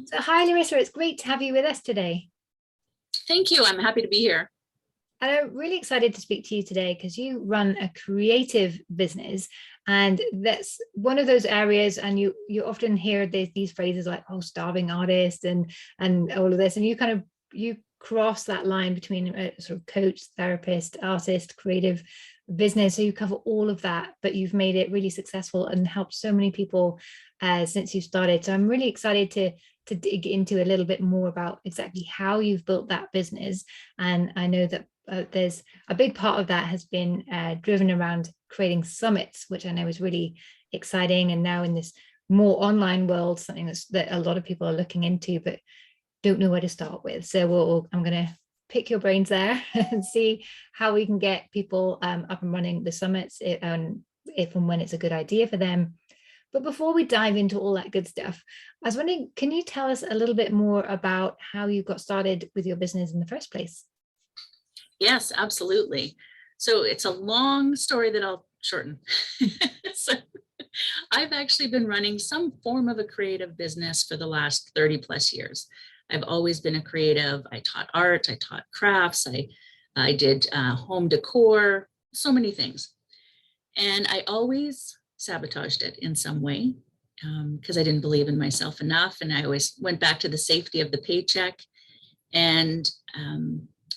So hi Larissa, it's great to have you with us today. Thank you. I'm happy to be here. And I'm really excited to speak to you today because you run a creative business, and that's one of those areas. And you often hear these phrases like, "Oh, starving artist," and all of this, and you cross that line between a sort of coach, therapist, artist, creative business. So you cover all of that, but you've made it really successful and helped so many people since you started. So I'm really excited to dig into a little bit more about exactly how you've built that business. And I know that there's a big part of that has been driven around creating summits, which I know is really exciting. And now in this more online world, something that a lot of people are looking into, but don't know where to start with. So I'm going to pick your brains there and see how we can get people up and running the summits if and when it's a good idea for them. But before we dive into all that good stuff, I was wondering, can you tell us a little bit more about how you got started with your business in the first place? Yes, absolutely. So it's a long story that I'll shorten. So I've actually been running some form of a creative business for the last 30 plus years. I've always been a creative. I taught art, I taught crafts, I did home decor, so many things. And I always sabotaged it in some way because I didn't believe in myself enough. And I always went back to the safety of the paycheck. And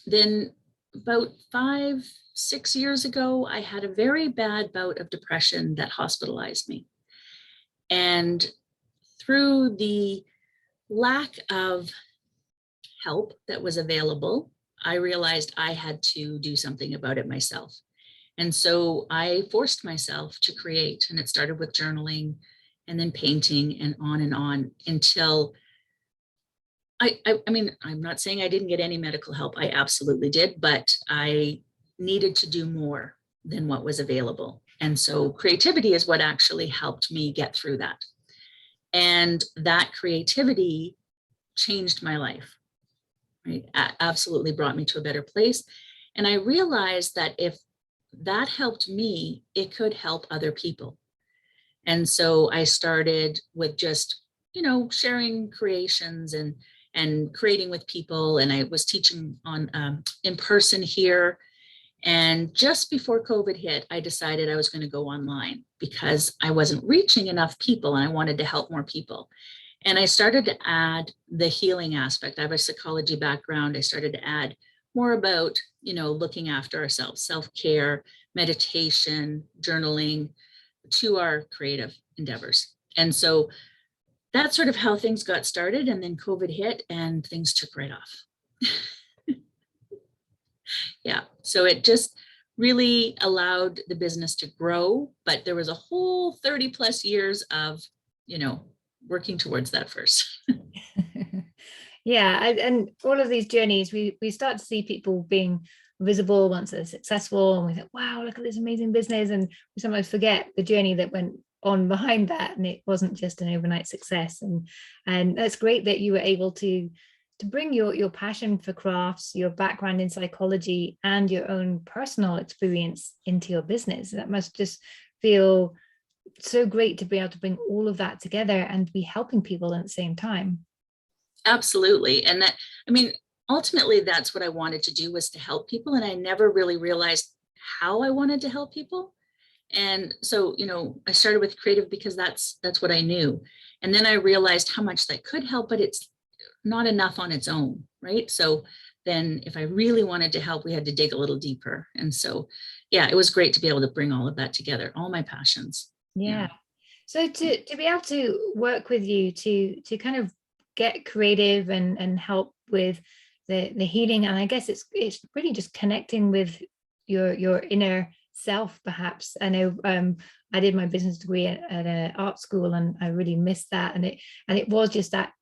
then about 5, 6 years ago, I had a very bad bout of depression that hospitalized me. And through the lack of help that was available, I realized I had to do something about it myself. And so I forced myself to create, and it started with journaling and then painting and on until I mean, I'm not saying I didn't get any medical help. I absolutely did, but I needed to do more than what was available. And so creativity is what actually helped me get through that. And that creativity changed my life, right? Absolutely brought me to a better place. And I realized that if that helped me, it could help other people. And so I started with just, sharing creations and creating with people. And I was teaching on in person here. And just before COVID hit, I decided I was going to go online because I wasn't reaching enough people and I wanted to help more people. And I started to add the healing aspect. I have a psychology background. I started to add more about, looking after ourselves, self-care, meditation, journaling to our creative endeavors. And so that's sort of how things got started. And then COVID hit and things took right off. Yeah. So it just really allowed the business to grow. But there was a whole 30 plus years of, working towards that first. Yeah, and all of these journeys, we start to see people being visible once they're successful, and we think, wow, look at this amazing business, and we sometimes forget the journey that went on behind that, and it wasn't just an overnight success. And that's great that you were able to bring your passion for crafts, your background in psychology, and your own personal experience into your business. That must just feel so great to be able to bring all of that together and be helping people at the same time. Absolutely. And ultimately that's what I wanted to do, was to help people. And I never really realized how I wanted to help people. And so, I started with creative because that's what I knew. And then I realized how much that could help, but it's not enough on its own, right? So then if I really wanted to help, we had to dig a little deeper. And so, yeah, it was great to be able to bring all of that together, all my passions. Yeah. So to be able to work with you to kind of get creative and help with the healing, and I guess it's really just connecting with your inner self. Perhaps I know I did my business degree at an art school, and I really missed that, and it was just that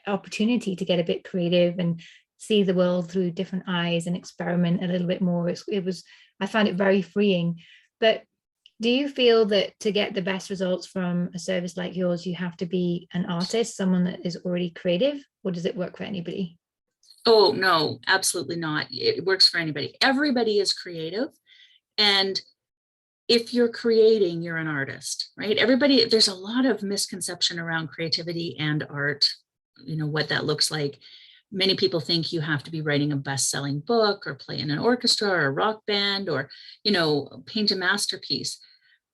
opportunity to get a bit creative and see the world through different eyes and experiment a little bit more. It was, I found it very freeing. But do you feel that to get the best results from a service like yours, you have to be an artist, someone that is already creative, or does it work for anybody? Oh, no, absolutely not. It works for anybody. Everybody is creative. And if you're creating, you're an artist, right? Everybody, there's a lot of misconception around creativity and art, what that looks like. Many people think you have to be writing a best-selling book or play in an orchestra or a rock band or, paint a masterpiece.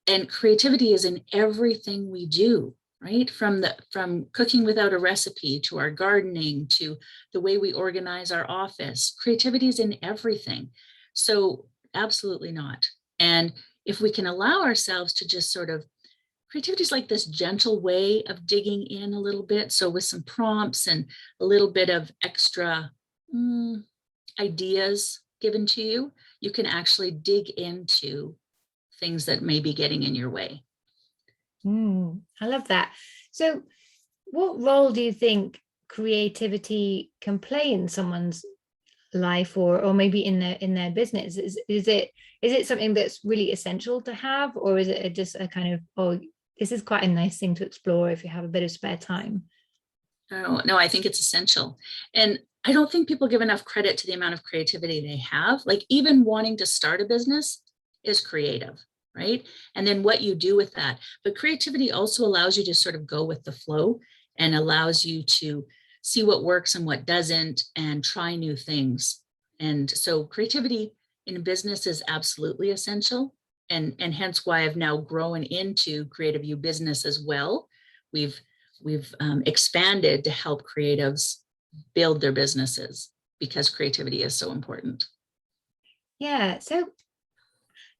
And creativity is in everything we do, right? From cooking without a recipe to our gardening to the way we organize our office. Creativity is in everything. So absolutely not. And if we can allow ourselves to just sort of, creativity is like this gentle way of digging in a little bit. So with some prompts and a little bit of extra ideas given to you, you can actually dig into things that may be getting in your way. I love that. So what role do you think creativity can play in someone's life or maybe in their business? Is it something that's really essential to have, or is it just a kind of, oh, this is quite a nice thing to explore if you have a bit of spare time? No, I think it's essential. And I don't think people give enough credit to the amount of creativity they have. Like even wanting to start a business is creative, right? And then what you do with that. But creativity also allows you to sort of go with the flow and allows you to see what works and what doesn't and try new things. And so creativity in business is absolutely essential. And hence why I've now grown into CreativeU business as well. We've expanded to help creatives build their businesses because creativity is so important. Yeah. So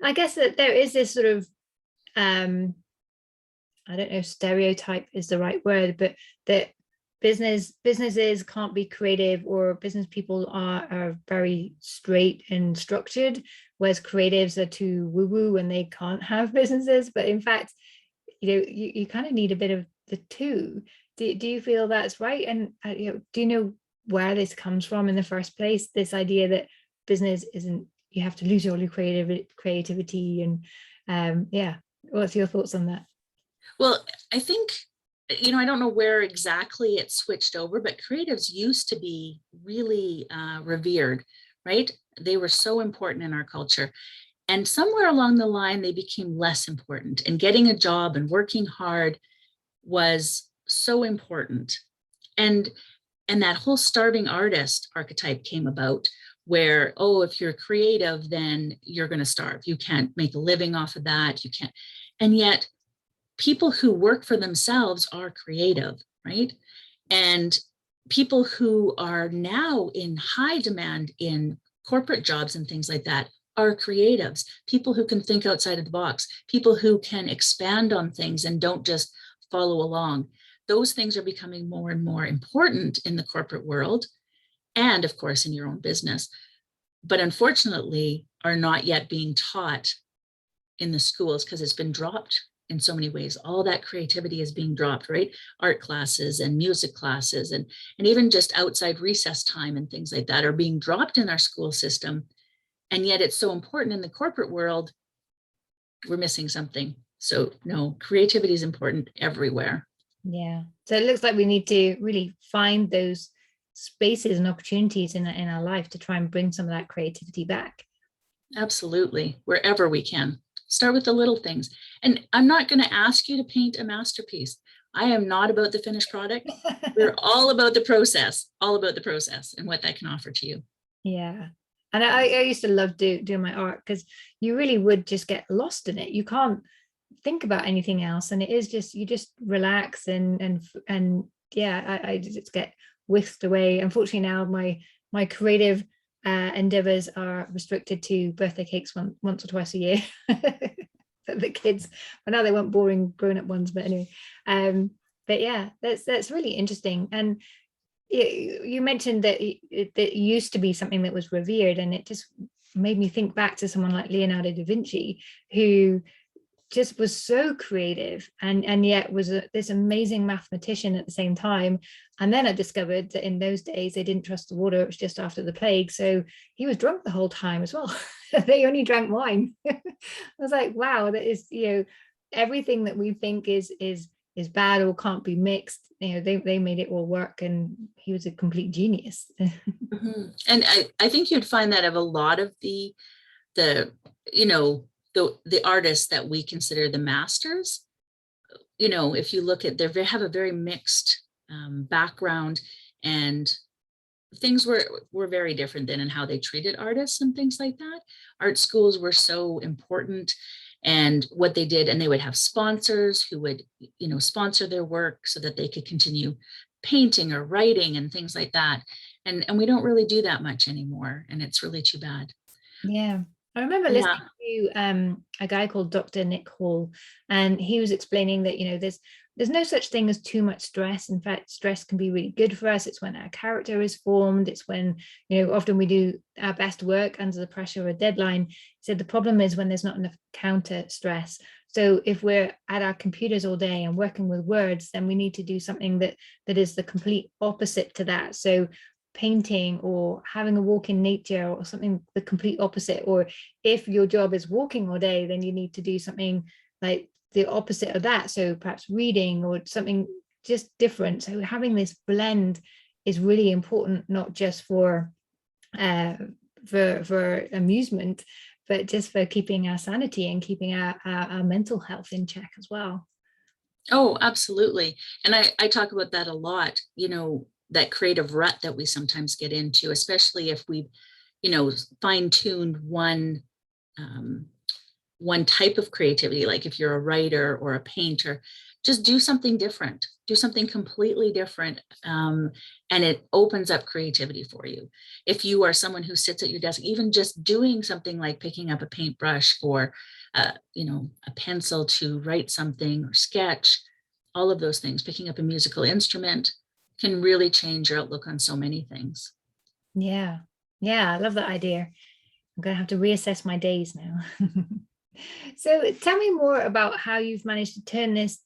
I guess that there is this sort of, I don't know if stereotype is the right word, but that businesses can't be creative, or business people are very straight and structured, whereas creatives are too woo-woo and they can't have businesses. But in fact, you kind of need a bit of the two. Do you feel that's right? And do you know where this comes from in the first place, this idea that business isn't, you have to lose all your creativity? And what's your thoughts on that? Well, I think, I don't know where exactly it switched over, but creatives used to be really revered, right? They were so important in our culture. And somewhere along the line, they became less important. And getting a job and working hard was so important. And that whole starving artist archetype came about where, oh, if you're creative, then you're going to starve. You can't make a living off of that. You can't. And yet people who work for themselves are creative, right? And people who are now in high demand in corporate jobs and things like that are creatives, people who can think outside of the box, people who can expand on things and don't just follow along. Those things are becoming more and more important in the corporate world and, of course, in your own business, but unfortunately are not yet being taught in the schools because it's been dropped in so many ways. All that creativity is being dropped, right? Art classes and music classes and even just outside recess time and things like that are being dropped in our school system. And yet it's so important in the corporate world, we're missing something. So no, creativity is important everywhere. Yeah. So it looks like we need to really find those spaces and opportunities in our life to try and bring some of that creativity back. Absolutely. Wherever we can. Start with the little things. And I'm not going to ask you to paint a masterpiece. I am not about the finished product. We're all about the process, and what that can offer to you. Yeah. And I used to love doing my art because you really would just get lost in it. You can't think about anything else. And it is just, you just relax and yeah, I just get whisked away. Unfortunately now my creative endeavors are restricted to birthday cakes once or twice a year for the kids. But now they weren't boring grown-up ones, but anyway. But yeah, that's really interesting. And you mentioned that it used to be something that was revered, and it just made me think back to someone like Leonardo da Vinci, who just was so creative and yet was this amazing mathematician at the same time. And then I discovered that in those days they didn't trust the water. It was just after the plague, so he was drunk the whole time as well. They only drank wine. I was like, wow, that is, everything that we think is bad or can't be mixed, they made it all work, and he was a complete genius. Mm-hmm. And I think you'd find that of a lot of the the artists that we consider the masters, you know, if you look at, they have a very mixed background, and things were very different then in how they treated artists and things like that. Art schools were so important, and what they did, and they would have sponsors who would, you know, sponsor their work so that they could continue painting or writing and things like that. And we don't really do that much anymore, and it's really too bad. Yeah. I remember Yeah. listening to a guy called Dr. Nick Hall, and he was explaining that, you know, there's no such thing as too much stress. In fact, stress can be really good for us. It's when our character is formed. It's when, you know, often we do our best work under the pressure of a deadline. He said the problem is when there's not enough counter stress. So if we're at our computers all day and working with words, then we need to do something that is the complete opposite to that. So painting or having a walk in nature or something the complete opposite. Or if your job is walking all day, then you need to do something like the opposite of that. So perhaps reading or something just different. So having this blend is really important, not just for amusement, but just for keeping our sanity and keeping our mental health in check as well. Oh, absolutely. And I talk about that a lot, you know, that creative rut that we sometimes get into, especially if we've, you know, fine-tuned one type of creativity. Like if you're a writer or a painter, just do something different, do something completely different. And it opens up creativity for you. If you are someone who sits at your desk, even just doing something like picking up a paintbrush or, you know, a pencil to write something or sketch, all of those things, picking up a musical instrument can really change your outlook on so many things. Yeah. I love that idea. I'm going to have to reassess my days now. So tell me more about how you've managed to turn this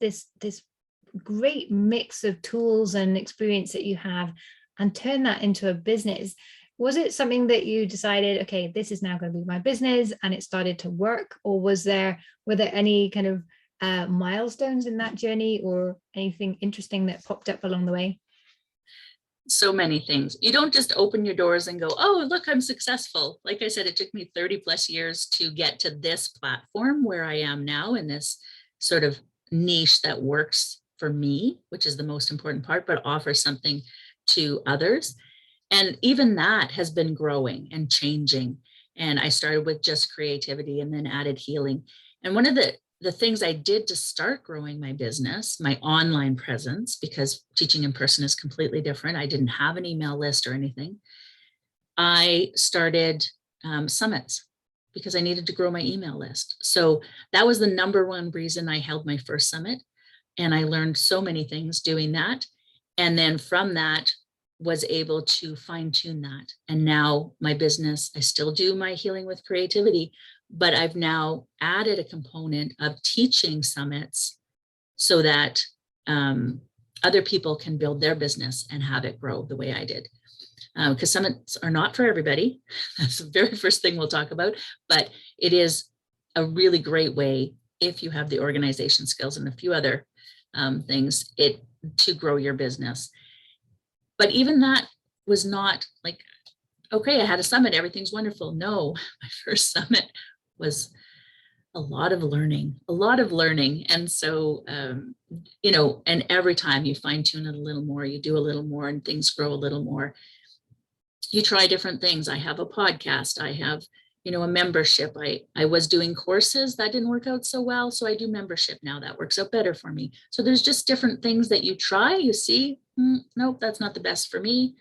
great mix of tools and experience that you have and turn that into a business. Was it something that you decided, okay, this is now going to be my business, and it started to work? Or were there any kind of milestones in that journey or anything interesting that popped up along the way? So many things. You don't just open your doors and go, oh, look, I'm successful. Like I said, it took me 30 plus years to get to this platform where I am now, in this sort of niche that works for me, which is the most important part, but offers something to others. And even that has been growing and changing. And I started with just creativity and then added healing. And one of the things I did to start growing my business, my online presence, because teaching in person is completely different. I didn't have an email list or anything. I started summits because I needed to grow my email list. So that was the number one reason I held my first summit. And I learned so many things doing that. And then from that, was able to fine tune that. And now my business, I still do my healing with creativity, but I've now added a component of teaching summits so that other people can build their business and have it grow the way I did. Because summits are not for everybody. That's the very first thing we'll talk about, but it is a really great way, if you have the organization skills and a few other things, to grow your business. But even that was not like, okay, I had a summit, everything's wonderful. No, my first summit was a lot of learning. And so, you know, and every time you fine tune it a little more, you do a little more, and things grow a little more. You try different things. I have a podcast. I have, you know, a membership. I was doing courses that didn't work out so well. So I do membership now. That works out better for me. So there's just different things that you try, you see, nope, that's not the best for me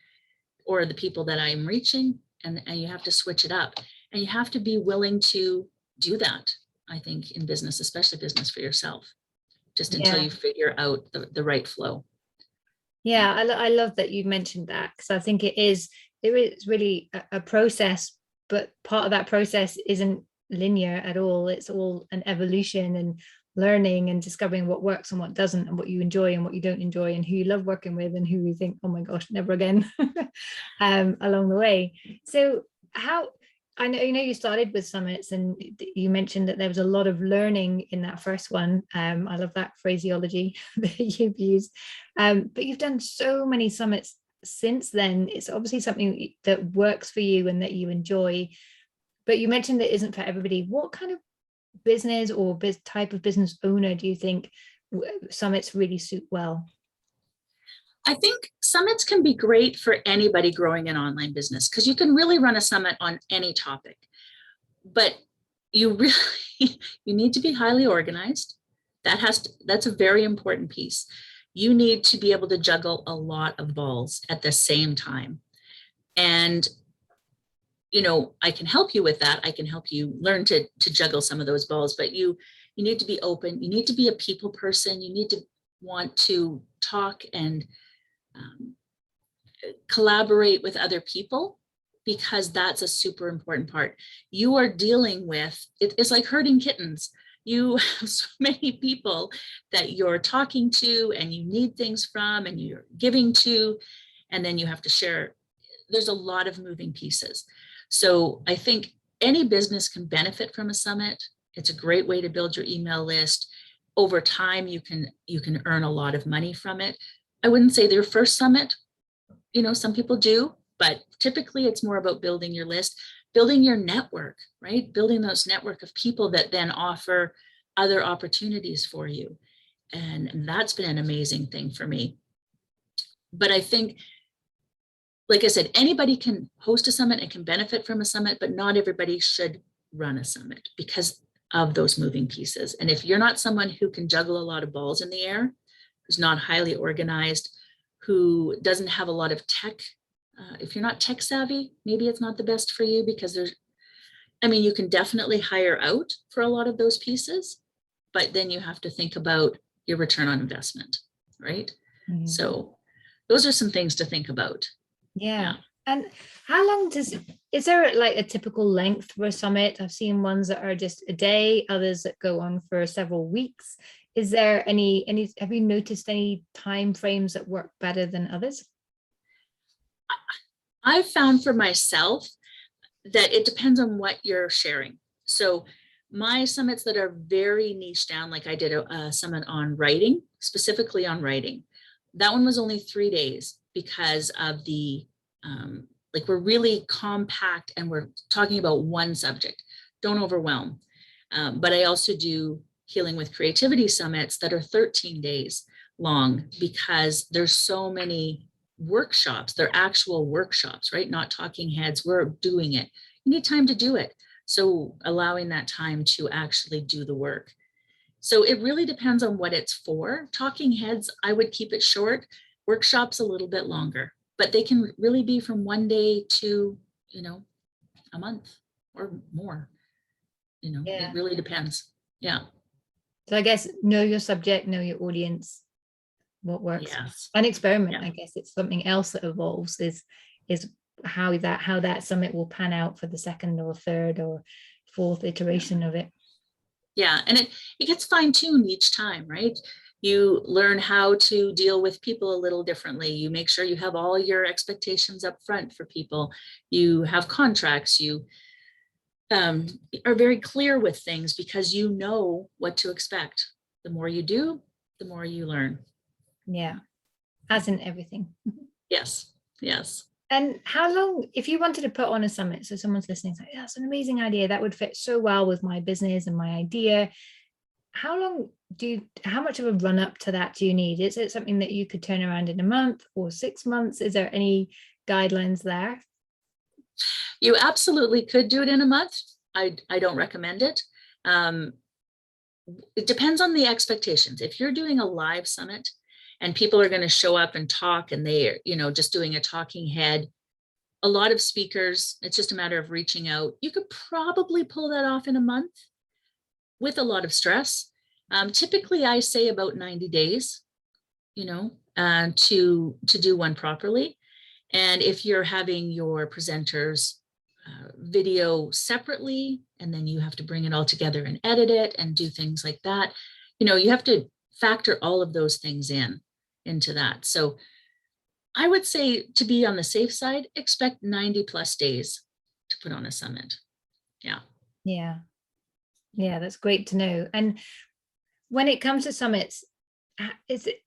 or the people that I'm reaching. And you have to switch it up, and you have to be willing to do that. I think in business, especially business for yourself, just until you figure out the right flow. Yeah, I love that you mentioned that, because I think it is really a process, but part of that process isn't linear at all. It's all an evolution and learning and discovering what works and what doesn't, and what you enjoy and what you don't enjoy, and who you love working with and who you think, oh my gosh, never again, along the way. So how, I know, you started with summits, and you mentioned that there was a lot of learning in that first one. I love that phraseology that you've used. But you've done so many summits since then. It's obviously something that works for you and that you enjoy. But you mentioned that isn't for everybody. What kind of business or type of business owner do you think summits really suit well? I think summits can be great for anybody growing an online business because you can really run a summit on any topic. But you really you need to be highly organized. That's a very important piece. You need to be able to juggle a lot of balls at the same time. And I can help you with that. I can help you learn to juggle some of those balls, but you need to be open. You need to be a people person. You need to want to talk and collaborate with other people, because that's a super important part. You are dealing with, it's like herding kittens. You have so many people that you're talking to and you need things from and you're giving to, and then you have to share. There's a lot of moving pieces. So I think any business can benefit from a summit. It's a great way to build your email list. Over time, you can earn a lot of money from it. I wouldn't say their first summit, some people do, but typically it's more about building your list, building your network, right? Building those network of people that then offer other opportunities for you. And that's been an amazing thing for me. But I think, like I said, anybody can host a summit and can benefit from a summit, but not everybody should run a summit because of those moving pieces. And if you're not someone who can juggle a lot of balls in the air, who's not highly organized, who doesn't have a lot of tech, if you're not tech savvy, maybe it's not the best for you, because you can definitely hire out for a lot of those pieces, but then you have to think about your return on investment, right? Mm-hmm. So those are some things to think about. Yeah. And how long is there like a typical length for a summit? I've seen ones that are just a day, others that go on for several weeks. Is there any, have you noticed any time frames that work better than others? I've found for myself that it depends on what you're sharing. So my summits that are very niche down, like I did a summit on writing, specifically on writing. That one was only 3 days because of the, we're really compact and we're talking about one subject. Don't overwhelm. But I also do healing with creativity summits that are 13 days long, because there's so many workshops. They're actual workshops, right? Not talking heads. We're doing it. You need time to do it. So allowing that time to actually do the work. So it really depends on what it's for. Talking heads, I would keep it short. Workshops a little bit longer, but they can really be from 1 day to, a month or more. It really depends. Yeah. So I guess know your subject, know your audience, what works, yes. and experiment. Yeah. I guess it's something else that evolves is how that summit will pan out for the second or third or fourth iteration of it. Yeah, and it gets fine-tuned each time, right? You learn how to deal with people a little differently. You make sure you have all your expectations up front for people. You have contracts. You are very clear with things because you know what to expect. The more you do, the more you learn. Yeah, as in everything. Yes, yes. And how long, if you wanted to put on a summit, so someone's listening, it's like, that's an amazing idea, that would fit so well with my business and my idea. How much of a run up to that do you need? Is it something that you could turn around in a month or 6 months? Is there any guidelines there? You absolutely could do it in a month. I don't recommend it. It depends on the expectations. If you're doing a live summit and people are going to show up and talk and they're, just doing a talking head, a lot of speakers, it's just a matter of reaching out. You could probably pull that off in a month with a lot of stress. Typically, I say about 90 days, to do one properly. And if you're having your presenters video separately, and then you have to bring it all together and edit it and do things like that, you have to factor all of those things into that. So I would say, to be on the safe side, expect 90 plus days to put on a summit. Yeah. Yeah. Yeah, that's great to know. And when it comes to summits, is it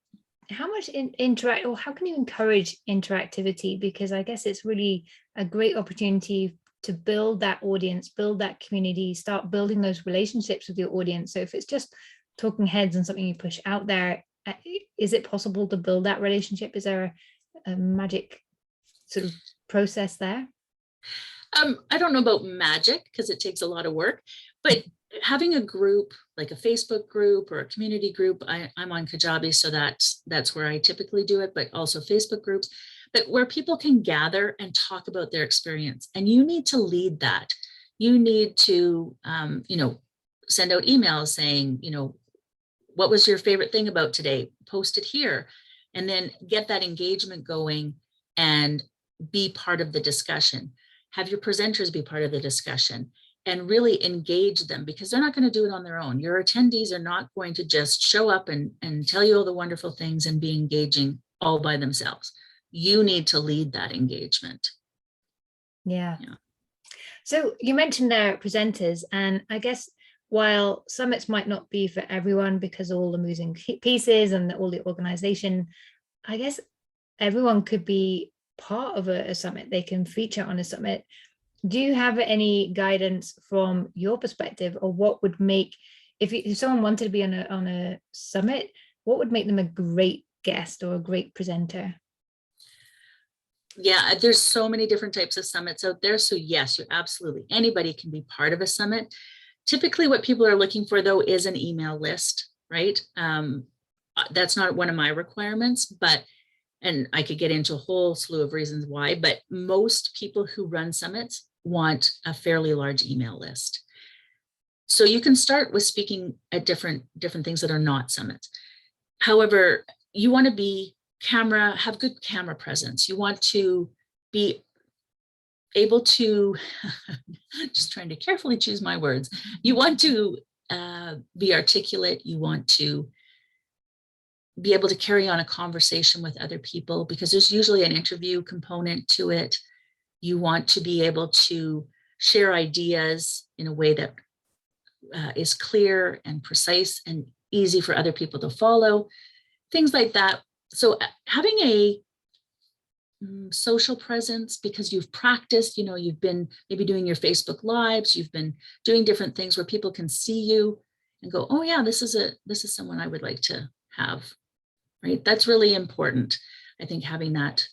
how much how can you encourage interactivity? Because I guess it's really a great opportunity to build that audience, build that community, start building those relationships with your audience. So if it's just talking heads and something you push out there, is it possible to build that relationship? Is there a magic sort of process there? I don't know about magic because it takes a lot of work, but having a group, like a Facebook group or a community group, I'm on Kajabi, so that's where I typically do it, but also Facebook groups, but where people can gather and talk about their experience. And you need to lead that. You need to, send out emails saying, what was your favorite thing about today? Post it here, and then get that engagement going and be part of the discussion. Have your presenters be part of the discussion and really engage them, because they're not going to do it on their own. Your attendees are not going to just show up and tell you all the wonderful things and be engaging all by themselves. You need to lead that engagement. Yeah. So you mentioned their presenters, and I guess while summits might not be for everyone because of all the moving pieces and all the organization, I guess everyone could be part of a summit. They can feature on a summit. Do you have any guidance from your perspective, or what would make, if someone wanted to be on a summit, what would make them a great guest or a great presenter? Yeah, there's so many different types of summits out there. So yes, you absolutely, anybody can be part of a summit. Typically what people are looking for though is an email list, right? That's not one of my requirements, and I could get into a whole slew of reasons why, but most people who run summits want a fairly large email list. So you can start with speaking at different things that are not summits. However, you want to have good camera presence. You want to be able to, just trying to carefully choose my words. You want to be articulate. You want to be able to carry on a conversation with other people, because there's usually an interview component to it. You want to be able to share ideas in a way that is clear and precise and easy for other people to follow, things like that. So having a social presence, because you've practiced, you've been maybe doing your Facebook lives, you've been doing different things where people can see you and go, oh yeah, this is someone I would like to have. Right? That's really important. I think having that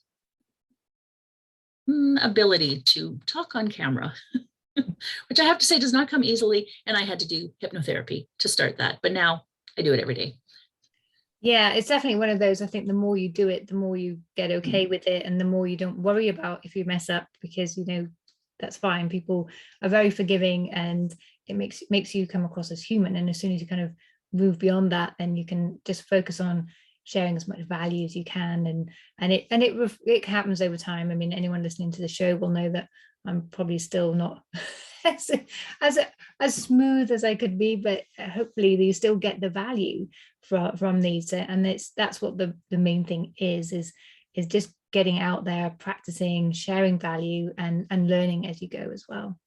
ability to talk on camera, which I have to say does not come easily. And I had to do hypnotherapy to start that, but now I do it every day. Yeah, it's definitely one of those. I think the more you do it, the more you get okay with it, and the more you don't worry about if you mess up, because that's fine. People are very forgiving, and it makes you come across as human. And as soon as you kind of move beyond that, then you can just focus on sharing as much value as you can, and it happens over time. I mean, anyone listening to the show will know that I'm probably still not as smooth as I could be, but hopefully you still get the value from these, and that's what the main thing is just getting out there, practicing, sharing value, and learning as you go as well.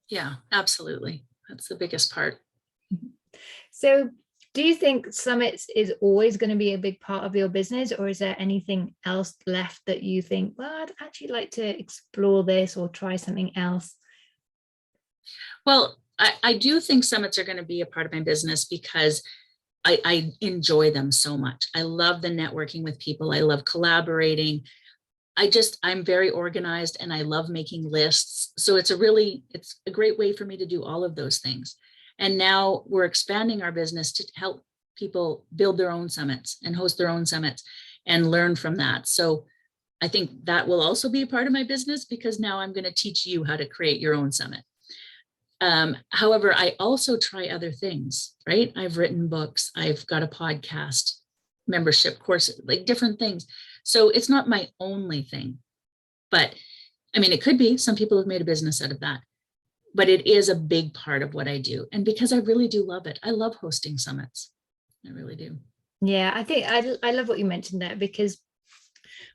Yeah, absolutely. That's the biggest part. So do you think summits is always going to be a big part of your business, or is there anything else left that you think, well, I'd actually like to explore this or try something else? Well, I do think summits are going to be a part of my business because I enjoy them so much. I love the networking with people. I love collaborating. I'm very organized and I love making lists. So it's a great way for me to do all of those things. And now we're expanding our business to help people build their own summits and host their own summits and learn from that. So I think that will also be a part of my business, because now I'm going to teach you how to create your own summit. However, I also try other things, right? I've written books, I've got a podcast, membership courses, like different things. So it's not my only thing, but I mean, it could be. Some people have made a business out of that, but it is a big part of what I do. And because I really do love it. I love hosting summits. I really do. Yeah, I think I love what you mentioned there, because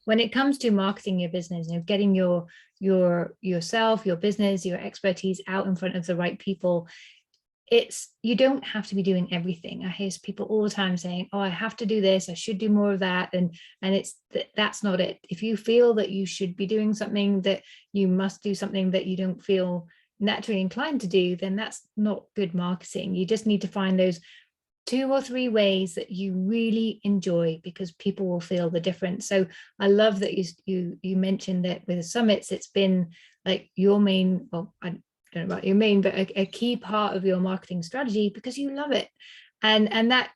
when it comes to marketing your business, getting yourself, your business, your expertise out in front of the right people, you don't have to be doing everything. I hear people all the time saying, oh, I have to do this, I should do more of that. And it's that's not it. If you feel that you should be doing something, that you must do something that you don't feel naturally inclined to do, then that's not good marketing. You just need to find those 2 or 3 ways that you really enjoy, because people will feel the difference. So I love that you mentioned that with the summits, it's been like your main, well, I don't know about your main, but a key part of your marketing strategy, because you love it. And that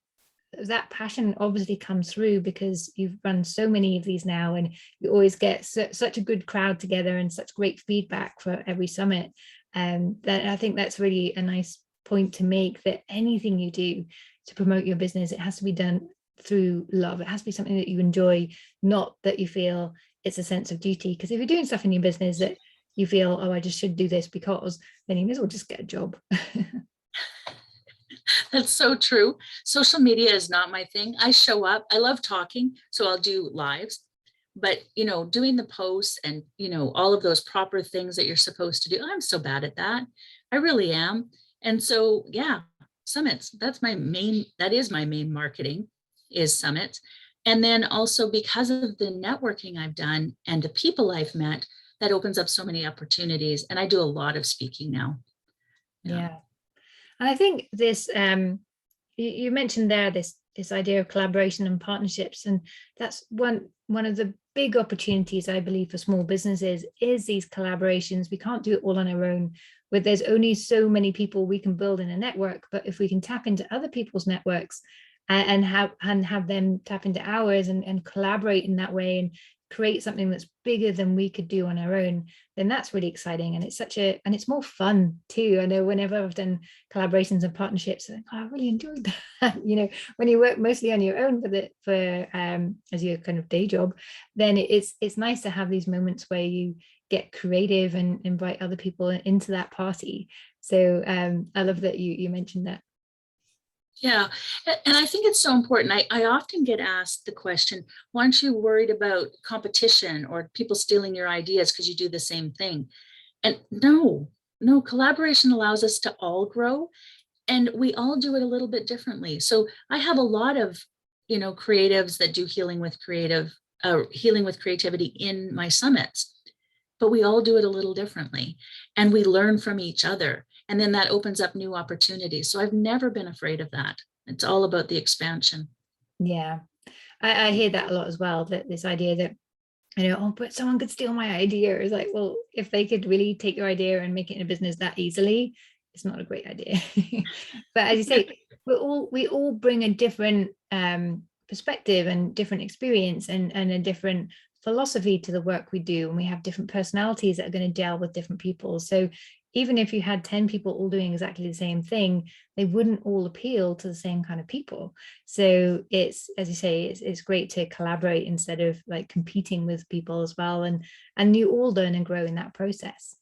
passion obviously comes through, because you've run so many of these now, and you always get such a good crowd together and such great feedback for every summit. And that, I think that's really a nice point to make, that anything you do to promote your business, it has to be done through love. It has to be something that you enjoy, not that you feel it's a sense of duty. Because if you're doing stuff in your business that you feel, oh, I just should do this because, then you may as well just get a job. That's so true. Social media is not my thing. I show up. I love talking, so I'll do lives. But, doing the posts and, all of those proper things that you're supposed to do, I'm so bad at that. I really am. And so, yeah, summits, that is my main marketing, is summits. And then also, because of the networking I've done and the people I've met, that opens up so many opportunities. And I do a lot of speaking now. Yeah. And I think this, you mentioned there this idea of collaboration and partnerships, and that's one of the big opportunities, I believe, for small businesses, is these collaborations. We can't do it all on our own, where there's only so many people we can build in a network. But if we can tap into other people's networks and have them tap into ours, and collaborate in that way, and create something that's bigger than we could do on our own, then that's really exciting. And it's and it's more fun too. I know whenever I've done collaborations and partnerships, I really enjoyed that. When you work mostly on your own as your kind of day job, then it's nice to have these moments where you get creative and invite other people into that party. So I love that you mentioned that. Yeah, and I think it's so important. I often get asked the question, why aren't you worried about competition or people stealing your ideas because you do the same thing? And no, collaboration allows us to all grow, and we all do it a little bit differently. So I have a lot of, creatives that do healing with creativity in my summits, but we all do it a little differently, and we learn from each other. And then that opens up new opportunities. So I've never been afraid of that. It's all about the expansion. Yeah, I hear that a lot as well, that this idea that, oh, but someone could steal my idea. It's like, well, if they could really take your idea and make it in a business that easily, it's not a great idea. But as you say, we all bring a different perspective and different experience, and a different philosophy to the work we do, and we have different personalities that are going to gel with different people. So even if you had 10 people all doing exactly the same thing, they wouldn't all appeal to the same kind of people. So it's, as you say, it's great to collaborate instead of like competing with people as well. And you all learn and grow in that process.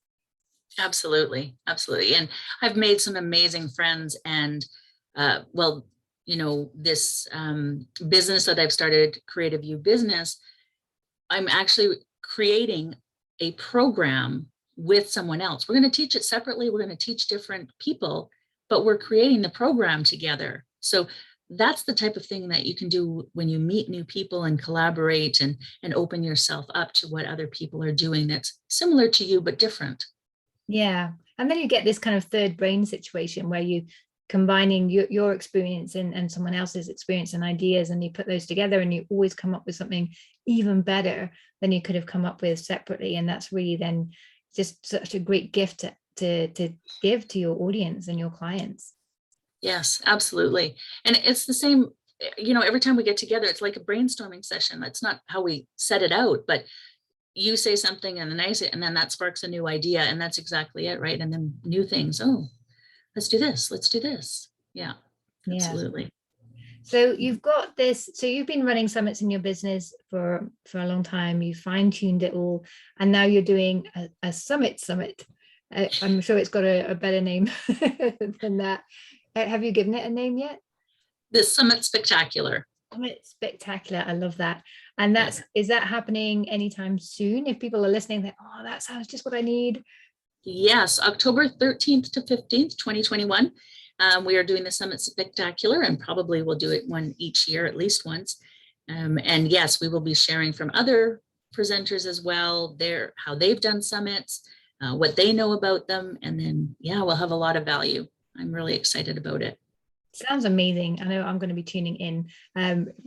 Absolutely. And I've made some amazing friends, and this business that I've started, CreativeU business, I'm actually creating a program with someone else. We're going to teach it separately. We're going to teach different people, but we're creating the program together. So that's the type of thing that you can do when you meet new people and collaborate and open yourself up to what other people are doing that's similar to you, but different. Yeah. And then you get this kind of third brain situation where you combining your experience and someone else's experience and ideas, and you put those together, and you always come up with something even better than you could have come up with separately. And that's really then just such a great gift to give to your audience and your clients. Yes, absolutely. And it's the same, every time we get together, it's like a brainstorming session. That's not how we set it out, but you say something and then I say, and then that sparks a new idea, and that's exactly it, right? And then new things. Oh, let's do this. Yeah, absolutely. So you've got this, so you've been running summits in your business for a long time. You fine-tuned it all, and now you're doing a summit. I'm sure it's got a better name than that. Have you given it a name yet? The Summit Spectacular. Summit Spectacular. I love that. And is that happening anytime soon? If people are listening, they, oh, that sounds just what I need. Yes, October 13th to 15th, 2021. We are doing the Summit Spectacular, and probably we'll do it one each year, at least once. And yes, we will be sharing from other presenters as well, how they've done summits, what they know about them. And then, yeah, we'll have a lot of value. I'm really excited about it. Sounds amazing. I know I'm going to be tuning in.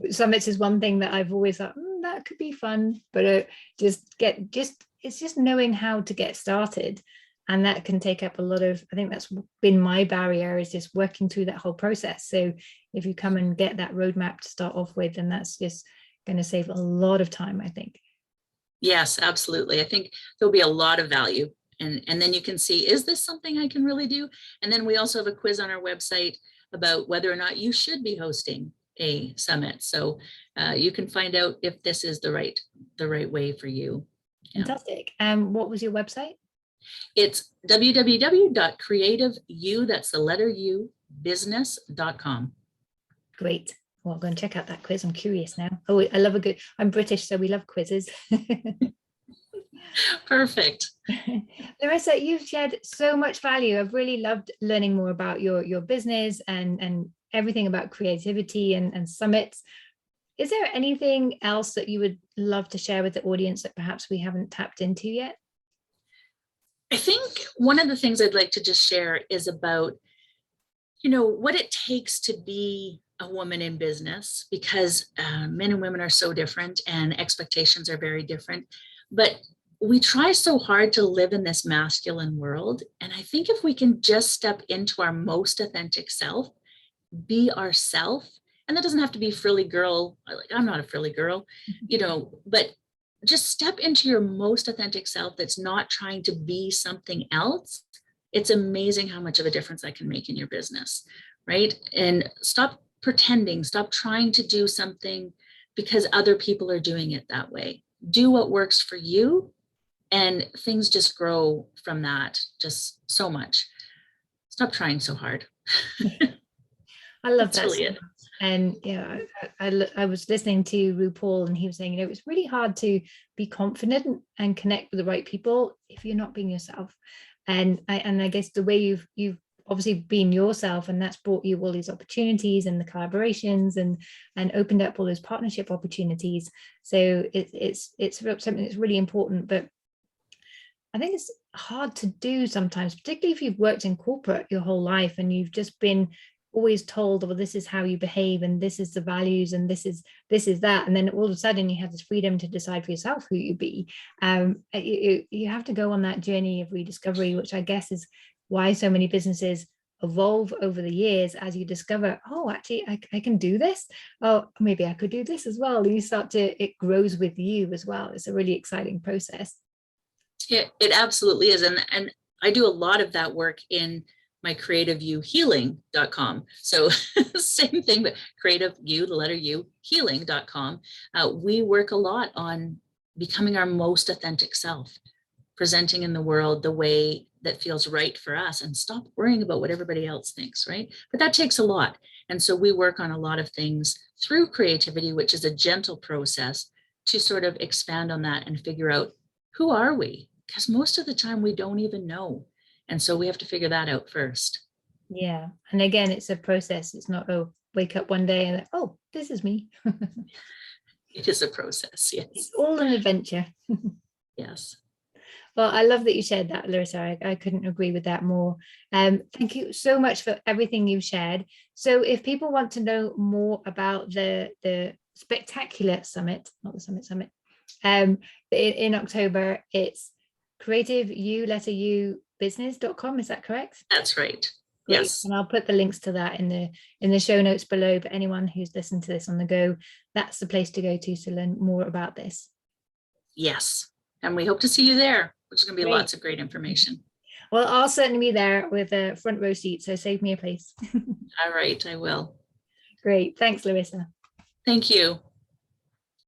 Summits is one thing that I've always thought that could be fun, but it's just knowing how to get started. And that can take up a lot of, I think that's been my barrier, is just working through that whole process. So if you come and get that roadmap to start off with, then that's just going to save a lot of time, I think. Yes, absolutely. I think there'll be a lot of value. And then you can see, is this something I can really do? And then we also have a quiz on our website about whether or not you should be hosting a summit. So you can find out if this is the right way for you. Fantastic. What was your website? It's www.creativeu, that's the letter U, business.com. Great. Well, I'm going to check out that quiz. I'm curious now. Oh, I love I'm British, so we love quizzes. Perfect. Larissa, you've shared so much value. I've really loved learning more about your business and everything about creativity and summits. Is there anything else that you would love to share with the audience that perhaps we haven't tapped into yet? I think one of the things I'd like to just share is about, what it takes to be a woman in business, because men and women are so different and expectations are very different. But we try so hard to live in this masculine world. And I think if we can just step into our most authentic self, be ourself, and that doesn't have to be frilly girl, like I'm not a frilly girl, but just step into your most authentic self that's not trying to be something else. It's amazing how much of a difference that can make in your business, right? And stop pretending, stop trying to do something because other people are doing it that way. Do what works for you, and things just grow from that just so much. Stop trying so hard. I love That's that. really it. And I was listening to RuPaul, and he was saying, it's really hard to be confident and connect with the right people if you're not being yourself. And I guess the way you've obviously been yourself, and that's brought you all these opportunities and the collaborations and opened up all those partnership opportunities. So it's something that's really important, but I think it's hard to do sometimes, particularly if you've worked in corporate your whole life and you've just been always told, well, this is how you behave, and this is the values, and this is that, and then all of a sudden you have this freedom to decide for yourself who you be. You have to go on that journey of rediscovery, which I guess is why so many businesses evolve over the years, as you discover, oh, actually I can do this, oh, maybe I could do this as well, and it grows with you as well. It's a really exciting process. Yeah, it absolutely is. And I do a lot of that work in my CreativeUhealing.com. So same thing, but CreativeU, the letter U, healing.com. We work a lot on becoming our most authentic self, presenting in the world the way that feels right for us, and stop worrying about what everybody else thinks, right? But that takes a lot. And so we work on a lot of things through creativity, which is a gentle process to sort of expand on that and figure out, who are we? Because most of the time we don't even know. And so we have to figure that out first. Yeah. And again, it's a process. It's not, wake up one day and, oh, this is me. It is a process. Yes. It's all an adventure. Yes. Well, I love that you shared that, Larissa. I couldn't agree with that more. Thank you so much for everything you've shared. So if people want to know more about the Spectacular Summit, not the Summit, in October, it's CreativeU, letter U, business.com. Is that correct? That's right. Great. Yes. And I'll put the links to that in the show notes below. But anyone who's listened to this on the go, that's the place to go to learn more about this. Yes. And we hope to see you there, which is going to be Great. Lots of great information. Well, I'll certainly be there with a front row seat, so save me a place. All right, I will. Great. Thanks, Larissa. Thank you.